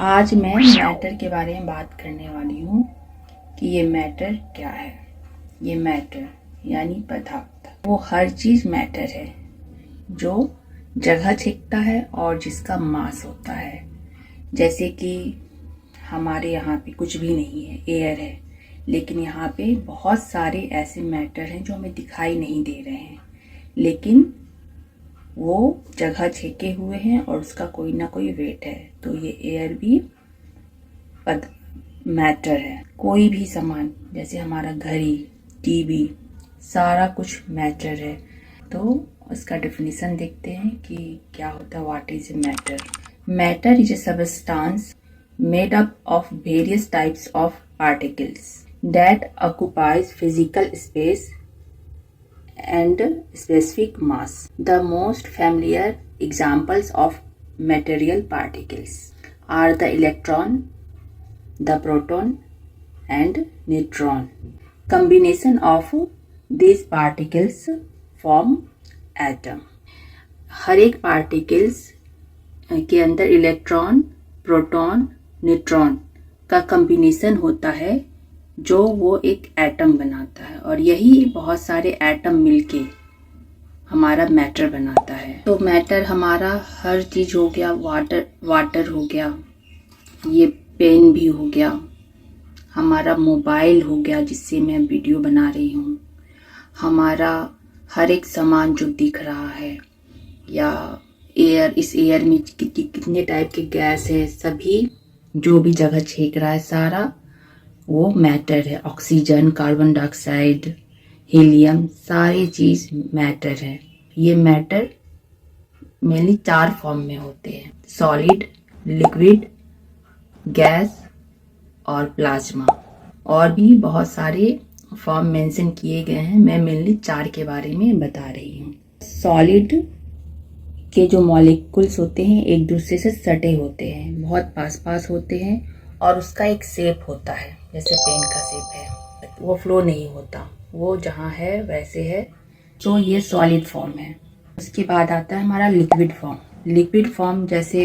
आज मैं मैटर के बारे में बात करने वाली हूँ कि ये मैटर क्या है। ये मैटर यानी पदार्थ, वो हर चीज़ मैटर है जो जगह छेकता है और जिसका मास होता है। जैसे कि हमारे यहाँ पे कुछ भी नहीं है, एयर है, लेकिन यहाँ पे बहुत सारे ऐसे मैटर हैं जो हमें दिखाई नहीं दे रहे हैं, लेकिन वो जगह छेके हुए हैं और उसका कोई ना कोई वेट है। तो ये एयर भी मैटर है। कोई भी सामान जैसे हमारा घड़ी, टीवी, सारा कुछ मैटर है। तो इसका डेफिनेशन देखते हैं कि क्या होता है। What is a matter? Matter is a substance made up of various types of particles that occupies physical space and specific mass. The most familiar examples of material particles are the electron, the proton, and neutron. Combination of these particles form atom. हर एक particles के अंदर electron, proton, neutron का combination होता है जो वो एक atom बनाता है, और यही बहुत सारे एटम मिलके हमारा मैटर बनाता है। तो मैटर हमारा हर चीज़ हो गया। वाटर हो गया, ये पेन भी हो गया, हमारा मोबाइल हो गया जिससे मैं वीडियो बना रही हूँ, हमारा हर एक सामान जो दिख रहा है, या एयर, इस एयर में कितने टाइप के गैस है, सभी जो भी जगह छेक रहा है सारा वो मैटर है। ऑक्सीजन, कार्बन डाइऑक्साइड, हीलियम, सारी चीज़ मैटर है। ये मैटर मेनली 4 फॉर्म में होते हैं: सॉलिड, लिक्विड, गैस और प्लाज्मा। और भी बहुत सारे फॉर्म मेंशन किए गए हैं, मैं मेनली 4 के बारे में बता रही हूँ। सॉलिड के जो मॉलिक्यूल्स होते हैं एक दूसरे से सटे होते हैं, बहुत पास पास होते हैं, और उसका एक शेप होता है, जैसे पेन का शेप है। वो फ्लो नहीं होता, वो जहाँ है वैसे है। तो ये सॉलिड फॉर्म है। उसके बाद आता है हमारा लिक्विड फॉर्म। लिक्विड फॉर्म जैसे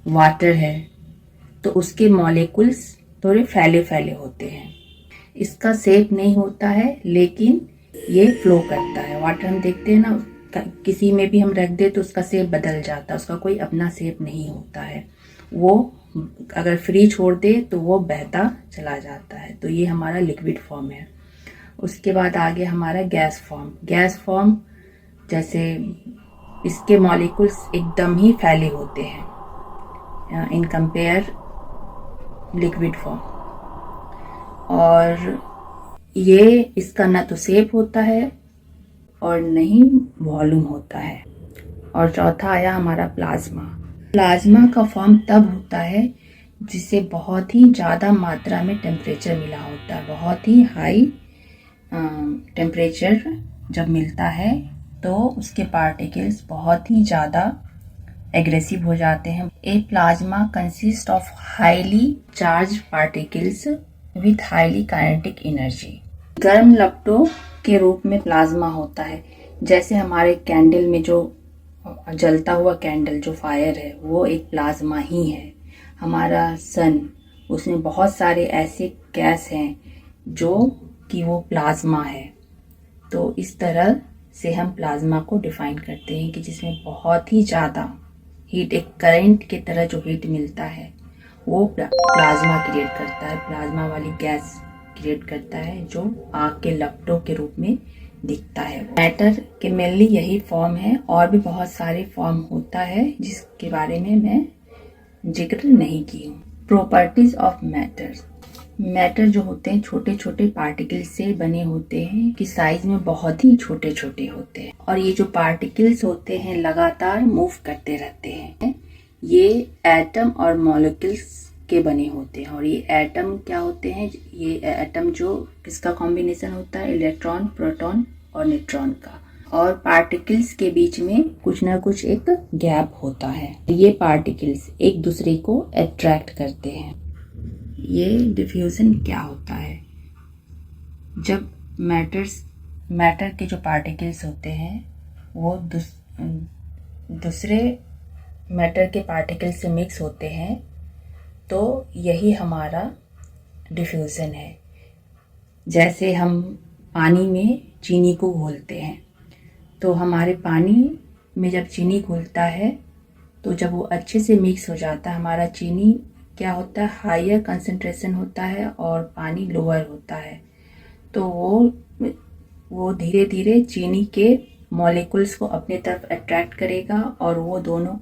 वाटर है, तो उसके मॉलिक्यूल्स थोड़े फैले फैले होते हैं। इसका शेप नहीं होता है, लेकिन ये फ्लो करता है। वाटर हम देखते हैं ना, किसी में भी हम रख दे तो उसका शेप बदल जाता है, उसका कोई अपना शेप नहीं होता है। वो अगर फ्री छोड़ दे तो वो बहता चला जाता है। तो ये हमारा लिक्विड फॉर्म है। उसके बाद आगे हमारा गैस फॉर्म। गैस फॉर्म जैसे इसके मॉलिक्यूल्स एकदम ही फैले होते हैं इन कंपेयर लिक्विड फॉर्म, और ये इसका ना तो शेप होता है और नहीं वॉल्यूम होता है। और चौथा आया हमारा प्लाज्मा। प्लाज्मा का फॉर्म तब होता है जिसे बहुत ही ज़्यादा मात्रा में टेम्परेचर मिला होता है। बहुत ही हाई टेम्परेचर जब मिलता है तो उसके पार्टिकल्स बहुत ही ज़्यादा एग्रेसिव हो जाते हैं। A plasma consist of highly charged particles with highly kinetic energy. गर्म लपटों के रूप में प्लाज्मा होता है। जैसे हमारे कैंडल में जो जलता हुआ कैंडल, जो फायर है, वो एक प्लाज्मा ही है। हमारा सन, उसमें बहुत सारे ऐसे गैस हैं जो कि वो प्लाज्मा है। तो इस तरह से हम प्लाज्मा को डिफाइन करते हैं कि जिसमें बहुत ही ज़्यादा हीट, एक करंट की तरह जो हीट मिलता है वो प्लाज्मा क्रिएट करता है। प्लाज्मा वाली गैस क्रिएट करता है जो आग के लपटों के रूप में दिखता है। मैटर के मेनली यही फॉर्म है, और भी बहुत सारे फॉर्म होता है जिसके बारे में मैं जिक्र नहीं की हूँ। Properties of matter. मैटर जो होते हैं छोटे छोटे पार्टिकल्स से बने होते हैं कि साइज में बहुत ही छोटे छोटे होते हैं, और ये जो पार्टिकल्स होते हैं लगातार मूव करते रहते हैं। ये एटम और मॉलिक्यूल्स के बने होते हैं। और ये एटम क्या होते हैं? ये एटम जो किसका कॉम्बिनेशन होता है? इलेक्ट्रॉन, प्रोटॉन और न्यूट्रॉन का। और पार्टिकल्स के बीच में कुछ ना कुछ एक गैप होता है। ये पार्टिकल्स एक दूसरे को अट्रैक्ट करते हैं। ये डिफ्यूजन क्या होता है? जब मैटर के जो पार्टिकल्स होते हैं वो दूसरे मैटर के पार्टिकल्स से मिक्स होते हैं तो यही हमारा डिफ्यूज़न है। जैसे हम पानी में चीनी को घोलते हैं, तो हमारे पानी में जब चीनी घुलता है तो जब वो अच्छे से मिक्स हो जाता है, हमारा चीनी क्या होता है, हायर कंसंट्रेशन होता है और पानी लोअर होता है। तो वो धीरे धीरे चीनी के मॉलिक्यूल्स को अपने तरफ अट्रैक्ट करेगा और वो दोनों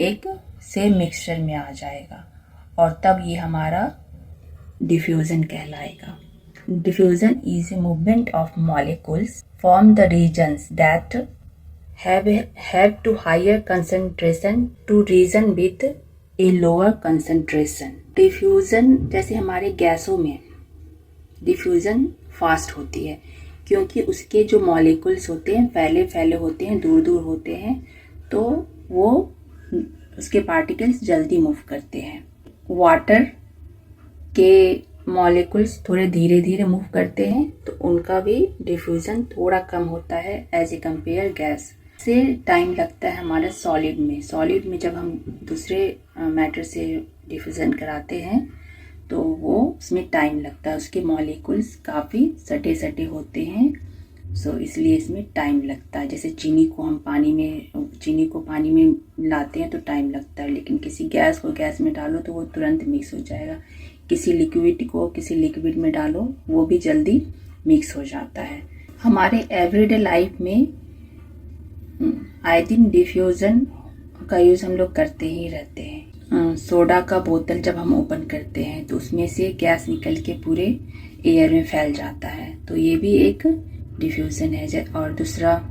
एक से मिक्सचर में आ जाएगा, और तब ये हमारा डिफ्यूज़न कहलाएगा। Diffusion is a movement of molecules from the regions that have to higher concentration to region with a lower concentration। Diffusion जैसे हमारे गैसों में डिफ्यूज़न फास्ट होती है, क्योंकि उसके जो मॉलिक्यूल्स होते हैं फैले फैले होते हैं, दूर दूर होते हैं, तो वो उसके पार्टिकल्स जल्दी मूव करते हैं। वाटर के मॉलिक्यूल्स थोड़े धीरे धीरे मूव करते हैं, तो उनका भी डिफ्यूज़न थोड़ा कम होता है एज ए कंपेयर गैस से। टाइम लगता है हमारा सॉलिड में जब हम दूसरे मैटर से डिफ्यूज़न कराते हैं तो वो उसमें टाइम लगता है, उसके मॉलिक्यूल्स काफ़ी सटे सटे होते हैं, सो इसलिए इसमें टाइम लगता है। जैसे चीनी को पानी में लाते हैं तो टाइम लगता है, लेकिन किसी गैस को गैस में डालो तो वो तुरंत मिक्स हो जाएगा। किसी लिक्विड को किसी लिक्विड में डालो वो भी जल्दी मिक्स हो जाता है। हमारे एवरीडे लाइफ में आए दिन डिफ्यूज़न का यूज़ हम लोग करते ही रहते हैं। सोडा का बोतल जब हम ओपन करते हैं तो उसमें से गैस निकल के पूरे एयर में फैल जाता है, तो ये भी एक डिफ्यूज़न है। और दूसरा,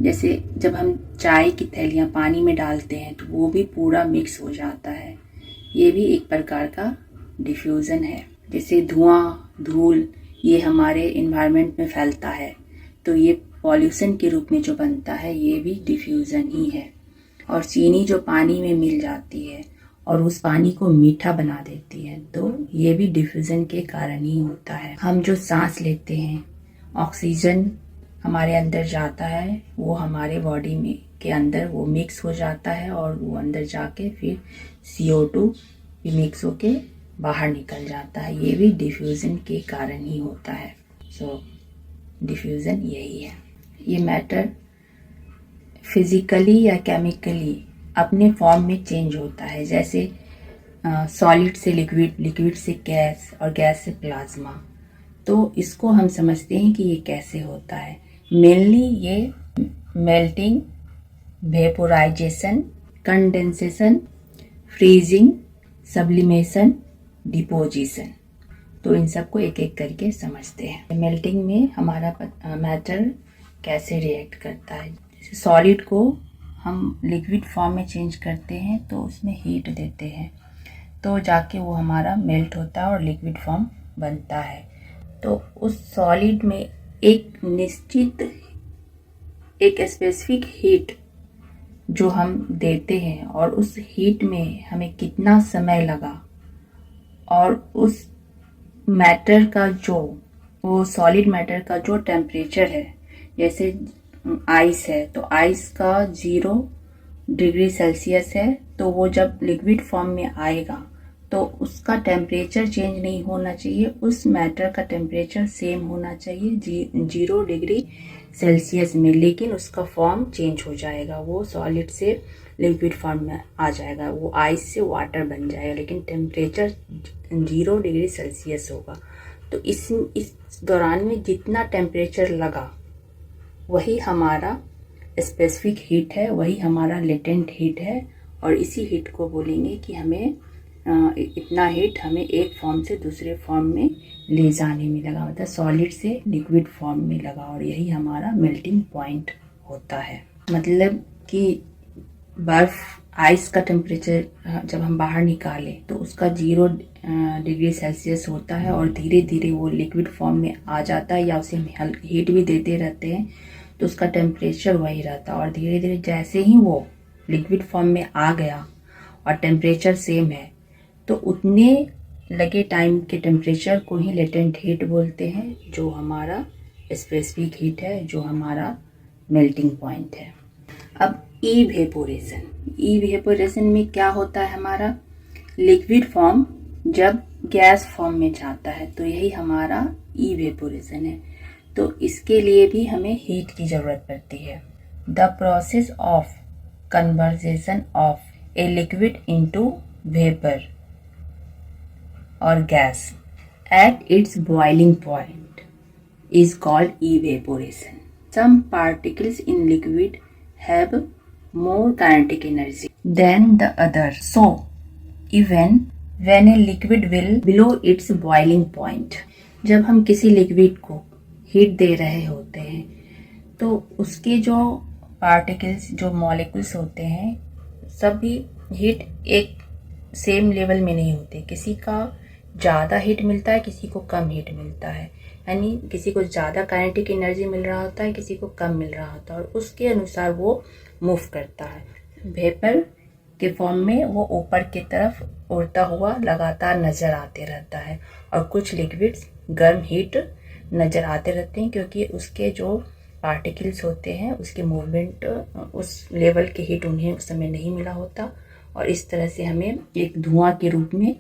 जैसे जब हम चाय की थैलियाँ पानी में डालते हैं तो वो भी पूरा मिक्स हो जाता है, ये भी एक प्रकार का डिफ्यूज़न है। जैसे धुआं धूल ये हमारे इन्वायरमेंट में फैलता है, तो ये पॉल्यूशन के रूप में जो बनता है ये भी डिफ्यूज़न ही है। और चीनी जो पानी में मिल जाती है और उस पानी को मीठा बना देती है, तो ये भी डिफ्यूज़न के कारण ही होता है। हम जो सांस लेते हैं, ऑक्सीजन हमारे अंदर जाता है, वो हमारे बॉडी में के अंदर वो मिक्स हो जाता है और वो अंदर जाके फिर CO2 भी मिक्स होके बाहर निकल जाता है, ये भी डिफ्यूज़न के कारण ही होता है। सो डिफ्यूज़न यही है। ये मैटर फिज़िकली या केमिकली अपने फॉर्म में चेंज होता है, जैसे सॉलिड से लिक्विड, लिक्विड से गैस और गैस से प्लाज्मा। तो इसको हम समझते हैं कि ये कैसे होता है। मेनली ये melting, vaporisation, condensation, freezing, sublimation, deposition, तो इन सबको एक एक करके समझते हैं। मेल्टिंग में हमारा मैटर कैसे रिएक्ट करता है। जैसे सॉलिड को हम लिक्विड फॉर्म में चेंज करते हैं तो उसमें हीट देते हैं, तो जाके वो हमारा मेल्ट होता है और लिक्विड फॉर्म बनता है। तो उस सॉलिड में एक निश्चित एक स्पेसिफिक हीट जो हम देते हैं और उस हीट में हमें कितना समय लगा और उस मैटर का वो सॉलिड मैटर का जो टेम्परेचर है, जैसे आइस है तो आइस का 0 डिग्री सेल्सियस है, तो वो जब लिक्विड फॉर्म में आएगा तो उसका टेम्परेचर चेंज नहीं होना चाहिए, उस मैटर का टेम्परेचर सेम होना चाहिए 0 डिग्री सेल्सियस में, लेकिन उसका फॉर्म चेंज हो जाएगा, वो सॉलिड से लिक्विड फॉर्म में आ जाएगा, वो आइस से वाटर बन जाएगा, लेकिन टेम्परेचर 0 डिग्री सेल्सियस होगा। तो इस दौरान में जितना टेम्परेचर लगा वही हमारा स्पेसिफिक हीट है, वही हमारा लेटेंट हीट है, और इसी हीट को बोलेंगे कि हमें इतना हीट हमें एक फॉर्म से दूसरे फॉर्म में ले जाने में लगा, मतलब सॉलिड से लिक्विड फॉर्म में लगा, और यही हमारा मेल्टिंग पॉइंट होता है। मतलब कि बर्फ़, आइस का टेम्परेचर जब हम बाहर निकालें तो उसका 0 डिग्री सेल्सियस होता है और धीरे धीरे वो लिक्विड फॉर्म में आ जाता है, या उसे हम हीट भी देते रहते हैं तो उसका टेम्परेचर वही रहता है, और धीरे धीरे जैसे ही वो लिक्विड फॉर्म में आ गया और टेम्परेचर सेम है तो उतने लगे टाइम के टेम्परेचर को ही लेटेंट हीट बोलते हैं, जो हमारा स्पेसिफिक हीट है, जो हमारा मेल्टिंग पॉइंट है। अब इवेपोरेशन में क्या होता है हमारा, लिक्विड फॉर्म जब गैस फॉर्म में जाता है तो यही हमारा इवेपोरेशन है। तो इसके लिए भी हमें हीट की ज़रूरत पड़ती है। The process of conversation of a liquid into vapour और gas at its boiling point is called evaporation. Some particles in liquid have more kinetic energy than the others. So, even when a liquid will below its boiling point, जब हम किसी liquid को heat दे रहे होते हैं तो उसके जो पार्टिकल्स, जो मॉलिक्यूल्स होते हैं, सभी हीट एक सेम लेवल में नहीं होते। किसी का ज़्यादा हीट मिलता है, किसी को कम हीट मिलता है। यानी किसी को ज़्यादा काइनेटिक एनर्जी मिल रहा होता है, किसी को कम मिल रहा होता है, और उसके अनुसार वो मूव करता है। वेपर के फॉर्म में वो ऊपर की तरफ उड़ता हुआ लगातार नज़र आते रहता है, और कुछ लिक्विड्स गर्म हीट नज़र आते रहते हैं क्योंकि उसके जो पार्टिकल्स होते हैं उसके मूवमेंट, उस लेवल की हीट उन्हें उस समय नहीं मिला होता, और इस तरह से हमें एक धुआं के रूप में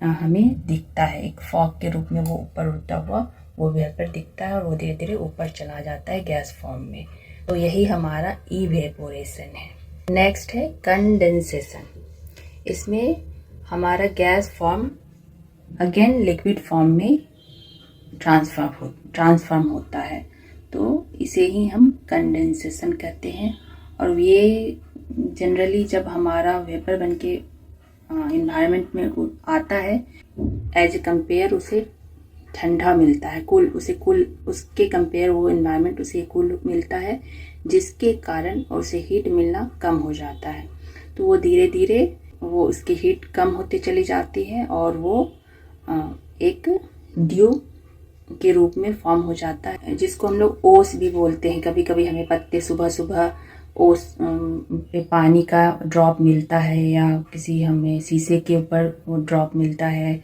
हमें दिखता है। एक फॉग के रूप में वो ऊपर उड़ता हुआ वो वेपर दिखता है, और वो धीरे धीरे ऊपर चला जाता है गैस फॉर्म में। तो यही हमारा इवेपोरेशन है। नेक्स्ट है कंडेंसेशन। इसमें हमारा gas form again liquid form में ट्रांसफॉर्म होता है, तो इसे ही हम कंडेंसेशन कहते हैं। और ये जनरली जब हमारा वेपर बनके इन्वायरमेंट में आता है, एज ए कंपेयर उसे ठंडा मिलता है, कूल, उसके कंपेयर वो इन्वायरमेंट उसे कूल मिलता है, जिसके कारण उसे हीट मिलना कम हो जाता है। तो वो धीरे धीरे वो उसकी हीट कम होती चली जाती है, और वो एक ड्यू के रूप में फॉर्म हो जाता है, जिसको हम लोग ओस भी बोलते हैं। कभी कभी हमें पत्ते सुबह सुबह ओस पे पानी का ड्रॉप मिलता है, या किसी हमें शीशे के ऊपर वो ड्रॉप मिलता है।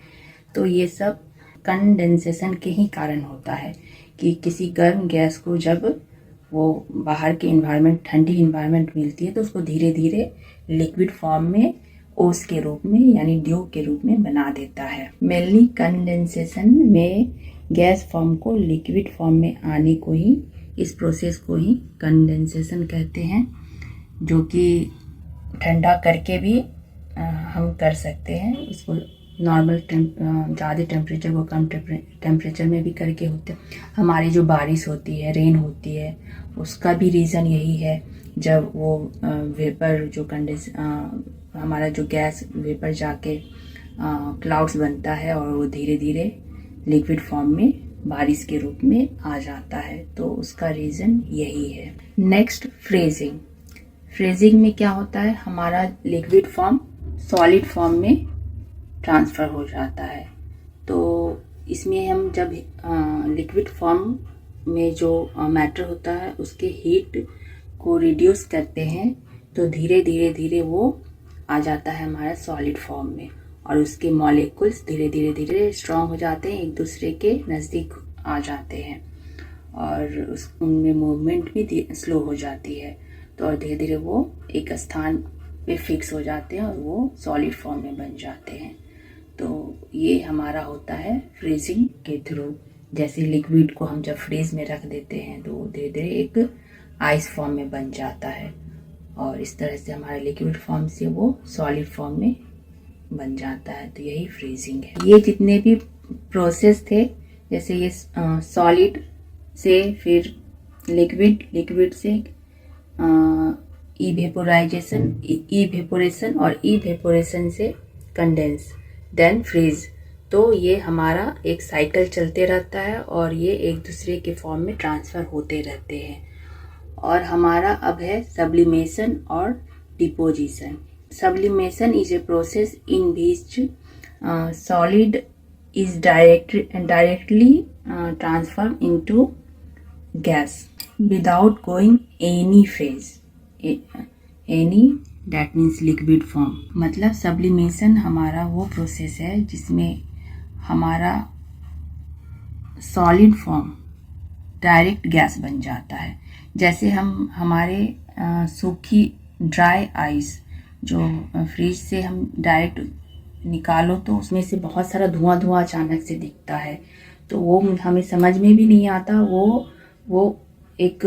तो ये सब कंडेंसेशन के ही कारण होता है कि किसी गर्म गैस को जब वो बाहर के इन्वायरमेंट, ठंडी इन्वायरमेंट मिलती है, तो उसको धीरे धीरे लिक्विड फॉर्म में ओस के रूप में यानी ड्यू के रूप में बना देता है। मेनली कंडेंसेशन में गैस फॉर्म को लिक्विड फॉर्म में आने को ही, इस प्रोसेस को ही कंडेंसेशन कहते हैं, जो कि ठंडा करके भी हम कर सकते हैं। उसको नॉर्मल ज़्यादा टेम्परेचर को कम टेम्परेचर में भी करके होते हैं। हमारी जो बारिश होती है, रेन होती है, उसका भी रीज़न यही है। जब वो वेपर जो हमारा जो गैस वेपर जाके क्लाउड्स बनता है, और वो धीरे धीरे लिक्विड फॉर्म में बारिश के रूप में आ जाता है, तो उसका रीज़न यही है। Next freezing. फ्रीजिंग में क्या होता है, हमारा लिक्विड फॉर्म सॉलिड फॉर्म में ट्रांसफ़र हो जाता है। तो इसमें हम जब लिक्विड फॉर्म में जो मैटर होता है उसके हीट को रिड्यूस करते हैं, तो धीरे धीरे वो आ जाता है हमारा सॉलिड फॉर्म में, और उसके मॉलिक्यूल्स धीरे धीरे स्ट्रॉन्ग हो जाते हैं, एक दूसरे के नज़दीक आ जाते हैं, और उनमें मूवमेंट भी स्लो हो जाती है। तो और धीरे धीरे वो एक स्थान पे फिक्स हो जाते हैं, और वो सॉलिड फॉर्म में बन जाते हैं। तो ये हमारा होता है फ्रीजिंग के थ्रू। जैसे लिक्विड को हम जब फ्रीज में रख देते हैं, तो वो धीरे धीरे एक आइस फॉर्म में बन जाता है, और इस तरह से हमारा लिक्विड फॉर्म से वो सॉलिड फॉर्म में बन जाता है। तो यही फ्रीजिंग है। ये जितने भी प्रोसेस थे, जैसे ये सॉलिड से फिर लिक्विड से इवेपोरेशन और इवेपोरेशन से कंडेंस, देन फ्रीज, तो ये हमारा एक साइकिल चलते रहता है, और ये एक दूसरे के फॉर्म में ट्रांसफ़र होते रहते हैं। और हमारा अब है सब्लिमेशन और deposition. Sublimation is a process in which solid is directly transformed into gas without going any phase, that means liquid form। मतलब sublimation हमारा वो प्रोसेस है जिसमें हमारा सॉलिड फॉर्म डायरेक्ट गैस बन जाता है। जैसे हम हमारे सूखी ड्राई आइस जो फ्रिज से हम डायरेक्ट निकालो तो उसमें से बहुत सारा धुआं धुआं अचानक से दिखता है, तो वो हमें समझ में भी नहीं आता। वो एक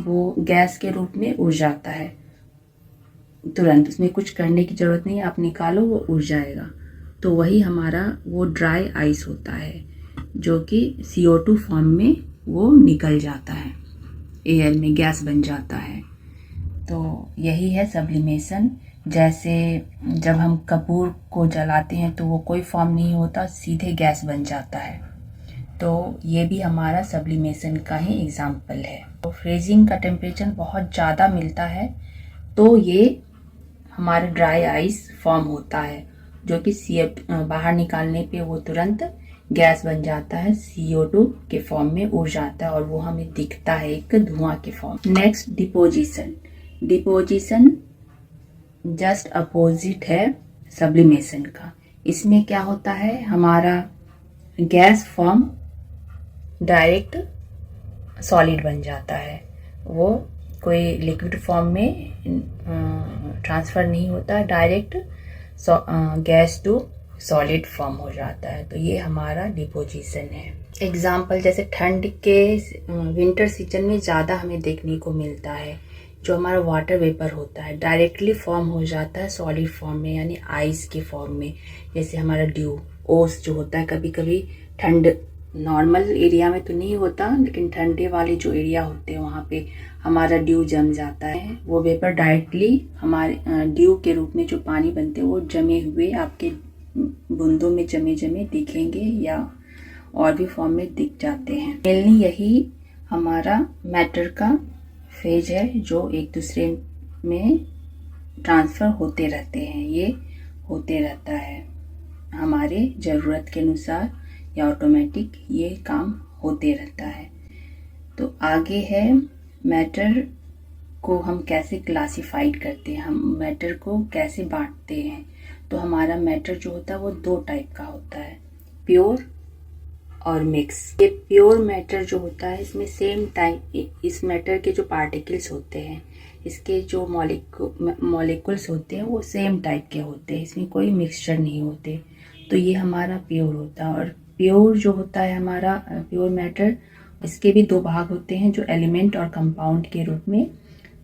वो गैस के रूप में उड़ जाता है तुरंत, उसमें कुछ करने की ज़रूरत नहीं है, आप निकालो वो उड़ जाएगा। तो वही हमारा वो ड्राई आइस होता है जो कि CO2 फॉर्म में वो निकल जाता है, एयर में गैस बन जाता है। तो यही है सब्लिमेशन। जैसे जब हम कपूर को जलाते हैं तो वो कोई फॉर्म नहीं होता, सीधे गैस बन जाता है। तो ये भी हमारा सब्लिमेशन का ही एग्जाम्पल है। तो फ्रीजिंग का टेम्परेचर बहुत ज़्यादा मिलता है तो ये हमारा ड्राई आइस फॉर्म होता है, जो कि बाहर निकालने पे वो तुरंत गैस बन जाता है, CO2 के फॉर्म में उड़ जाता है और वो हमें दिखता है एक धुआं के form. Next deposition. Deposition just opposite है सब्लिमेशन का। इसमें क्या होता है, हमारा गैस फॉर्म डायरेक्ट सॉलिड बन जाता है, वो कोई लिक्विड फॉर्म में ट्रांसफ़र नहीं होता, direct gas to solid form हो जाता है। तो ये हमारा डिपोजिशन है। एग्जाम्पल जैसे ठंड के विंटर सीजन में ज़्यादा हमें देखने को मिलता है, जो हमारा वाटर वेपर होता है डायरेक्टली फॉर्म हो जाता है सॉलिड फॉर्म में, यानी आइस के फॉर्म में। जैसे हमारा ड्यू, ओस जो होता है, कभी कभी ठंड नॉर्मल एरिया में तो नहीं होता, लेकिन ठंडे वाले जो एरिया होते हैं वहाँ पे हमारा ड्यू जम जाता है। वो वेपर डायरेक्टली हमारे ड्यू के रूप में जो पानी बनते हैं वो जमे हुए आपके बूंदों में जमे जमे दिखेंगे या और भी फॉर्म में दिख जाते हैं। मेनली यही हमारा मैटर का फेज है जो एक दूसरे में ट्रांसफ़र होते रहते हैं, ये होते रहता है हमारे ज़रूरत के अनुसार या ऑटोमेटिक ये काम होते रहता है। तो आगे है मैटर को हम कैसे क्लासिफाइड करते हैं, हम मैटर को कैसे बांटते हैं। तो हमारा मैटर जो होता है वो दो टाइप का होता है, प्योर और मिक्स। ये प्योर मैटर जो होता है इसमें सेम टाइप, इस मैटर के जो पार्टिकल्स होते हैं, इसके जो मॉलिक्यूल्स होते हैं वो सेम टाइप के होते हैं, इसमें कोई मिक्सचर नहीं होते। तो ये हमारा प्योर होता है। और प्योर जो होता है हमारा प्योर मैटर, इसके भी दो भाग होते हैं, जो एलिमेंट और कंपाउंड के रूप में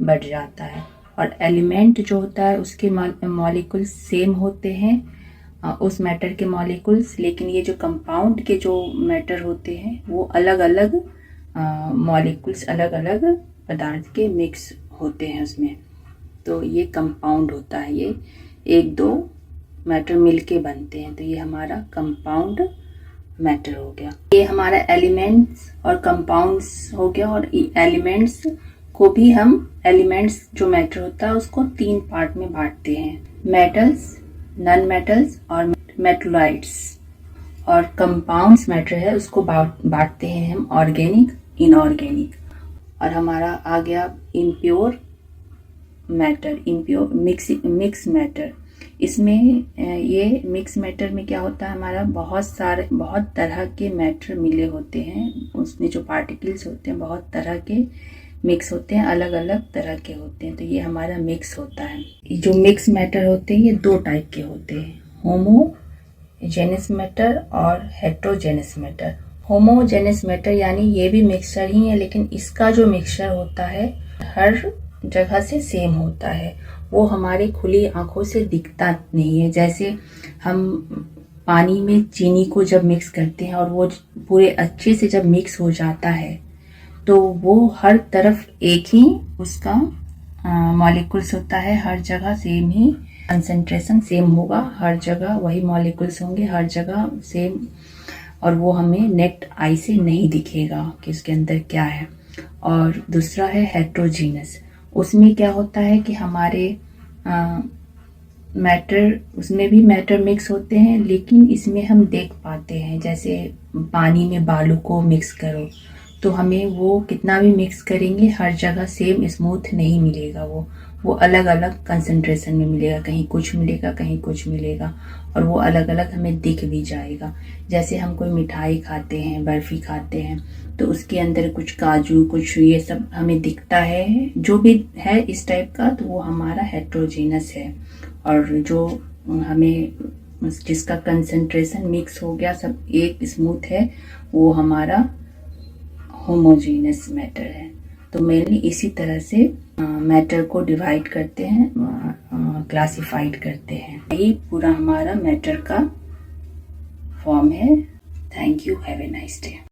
बढ़ जाता है। और एलिमेंट जो होता है उसके मॉलिक्यूल्स सेम होते हैं, उस मैटर के मॉलिक्यूल्स, लेकिन ये जो कंपाउंड के जो मैटर होते हैं वो अलग अलग मॉलिक्यूल्स, अलग अलग पदार्थ के मिक्स होते हैं उसमें। तो ये कंपाउंड होता है, ये एक दो मैटर मिलके बनते हैं, तो ये हमारा कंपाउंड मैटर हो गया। ये हमारा एलिमेंट्स और कंपाउंड्स हो गया। और एलिमेंट्स को भी हम, एलिमेंट्स जो मैटर होता है उसको तीन पार्ट में बांटते हैं, मेटल्स, नॉन मेटल्स और मेटलॉइड्स। और कंपाउंड्स मैटर है उसको बांटते हैं हम ऑर्गेनिक, इनऑर्गेनिक। और हमारा आ गया impure matter, impure mix matter. इसमें ये मिक्स मैटर में क्या होता है, हमारा बहुत तरह के मैटर मिले होते हैं, उसमें जो पार्टिकल्स होते हैं बहुत तरह के मिक्स होते हैं, अलग अलग तरह के होते हैं। तो ये हमारा मिक्स होता है। जो मिक्स मैटर होते हैं ये दो टाइप के होते हैं, होमोजेनस मैटर और हेट्रोजेनस मैटर। होमोजेनस मैटर यानी ये भी मिक्सचर ही है, लेकिन इसका जो मिक्सचर होता है हर जगह से सेम होता है, वो हमारे खुली आंखों से दिखता नहीं है। जैसे हम पानी में चीनी को जब मिक्स करते हैं और वो पूरे अच्छे से जब मिक्स हो जाता है तो वो हर तरफ एक ही उसका मॉलिक्यूल्स होता है, हर जगह सेम ही कंसंट्रेशन सेम होगा, हर जगह वही मॉलिक्यूल्स होंगे, हर जगह सेम, और वो हमें नेक्ट आई से नहीं दिखेगा कि उसके अंदर क्या है। और दूसरा है हेट्रोजीनस, उसमें क्या होता है कि हमारे मैटर, उसमें भी मैटर मिक्स होते हैं, लेकिन इसमें हम देख पाते हैं, जैसे पानी में बालू को मिक्स करो तो हमें वो कितना भी मिक्स करेंगे हर जगह सेम स्मूथ नहीं मिलेगा, वो अलग अलग कंसंट्रेशन में मिलेगा, कहीं कुछ मिलेगा कहीं कुछ मिलेगा, और वो अलग अलग हमें दिख भी जाएगा। जैसे हम कोई मिठाई खाते हैं, बर्फ़ी खाते हैं, तो उसके अंदर कुछ काजू, कुछ ये सब हमें दिखता है, जो भी है इस टाइप का, तो वो हमारा हेट्रोजीनस है। और जो हमें जिसका कंसंट्रेशन मिक्स हो गया, सब एक स्मूथ है, वो हमारा होमोजीनियस मैटर है। तो मेनली इसी तरह से मैटर को डिवाइड करते हैं, क्लासिफाइड करते हैं। यही पूरा हमारा मैटर का फॉर्म है। Thank you, have a nice day.